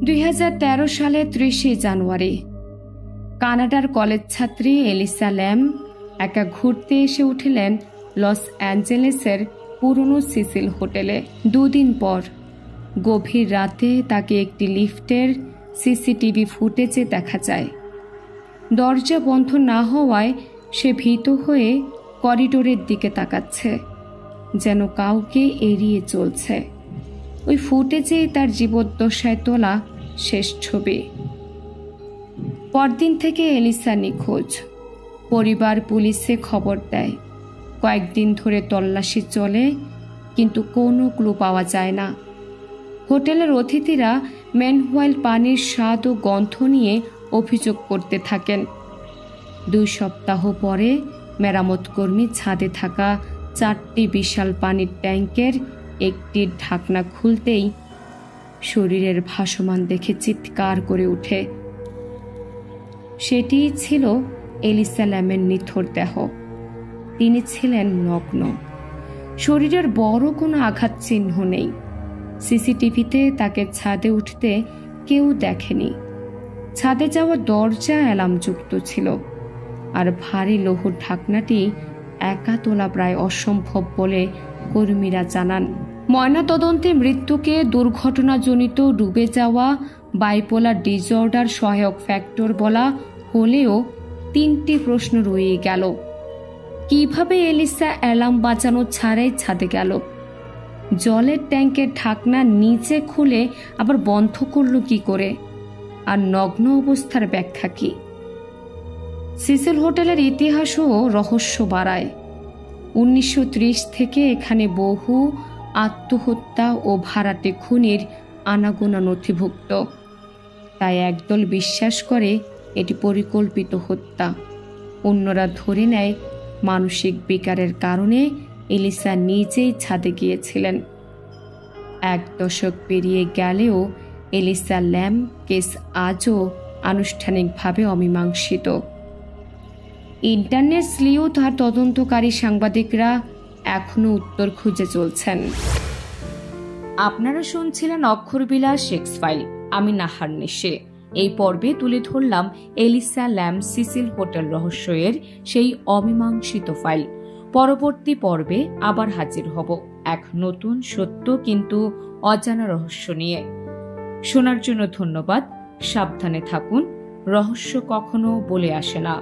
2013 সালে 30 জানুয়ারি কানাডার কলেজ ছাত্রী এলিসা ল্যাম একা ঘুরতে এসে উঠলেন লস অ্যাঞ্জেলেসের পুরনো সিসিল হোটেলে। 2 দিন পর গভীর রাতে তাকে একটি লিফটের সিসিটিভি ফুটেজে দেখা যায়। দরজা বন্ধ না হওয়ায় সে ভীত হয়ে করিডোরের দিকে তাকাচ্ছে, যেন কাউকে এড়িয়ে চলছে। ওই ফুটেজেই তার জীবদ্দশায় তোলা শেষ ছবি। পরদিন থেকে এলিসা নিখোঁজ। পরিবার পুলিশে খবর দেয়। কয়েকদিন ধরে তল্লাশি চলে, কিন্তু কোনো ক্লু পাওয়া যায় না। হোটেলের অতিথিরা ম্যানহোয়াইল পানির স্বাদ ও গন্ধ নিয়ে অভিযোগ করতে থাকেন। 2 সপ্তাহ পরে মেরামত কর্মী ছাদে থাকা 4টি বিশাল পানির ট্যাঙ্কের একটির ঢাকনা খুলতেই শরীরের ভাসমান দেখে চিৎকার করে ওঠে। সেটিই ছিল এলিসা ল্যামের নিথর দেহ। তিনি ছিলেন নগ্ন, শরীরের বড় কোনো আঘাত চিহ্ন নেই। সিসিটিভিতে তাকে ছাদে উঠতে কেউ দেখেনি। ছাদে যাওয়া দরজা অ্যালার্মযুক্ত ছিল, আর ভারী লৌহর ঢাকনাটি একা তোলা প্রায় অসম্ভব বলে কর্মীরা জানান। ময়নাতদন্তে মৃত্যুকে দুর্ঘটনাজনিত ডুবে যাওয়া বাইপোলার ডিসঅর্ডার সহায়ক ফ্যাক্টর বলা হলেও 3টি প্রশ্ন রয়ে গেল। কিভাবে এলিসা অ্যালার্ম বাজানো ছাড়াই ছাদে গেল? জলের ট্যাঙ্কের ঢাকনা নিচে খুলে আবার বন্ধ করল কি করে? আর নগ্ন অবস্থার ব্যাখ্যা কি? সিসিল হোটেলের ইতিহাসও রহস্য বাড়ায়। 1930 থেকে এখানে বহু আত্মহত্যা ও ভাড়াটে খুনের আনাগোনা নথিভুক্ত। তাই একদল বিশ্বাস করে এটি পরিকল্পিত হত্যা। অন্যরা ধরে নেয় মানসিক বিকারের কারণে এলিসা নিজেই ছাদে গিয়েছিলেন। 1 দশক পেরিয়ে গেলেও এলিসা ল্যাম কেস আজও আনুষ্ঠানিকভাবে অমীমাংসিত। ইন্টারনেট স্লিউথ আর তদন্তকারী সাংবাদিকরা এখনো উত্তর খুঁজে চলছেন। আপনারা শুনছিলেন অক্ষরবিলাস এক্স ফাইল। আমি নাহার নিশে। এই পর্বে তুলে ধরলাম এলিসা ল্যাম সিসিল হোটেল রহস্যের সেই অমীমাংসিত ফাইল। পরবর্তী পর্বে আবার হাজির হব এক নতুন সত্য কিন্তু অজানা রহস্য নিয়ে। শোনার জন্য ধন্যবাদ। সাবধানে থাকুন। রহস্য কখনো বলে আসে না।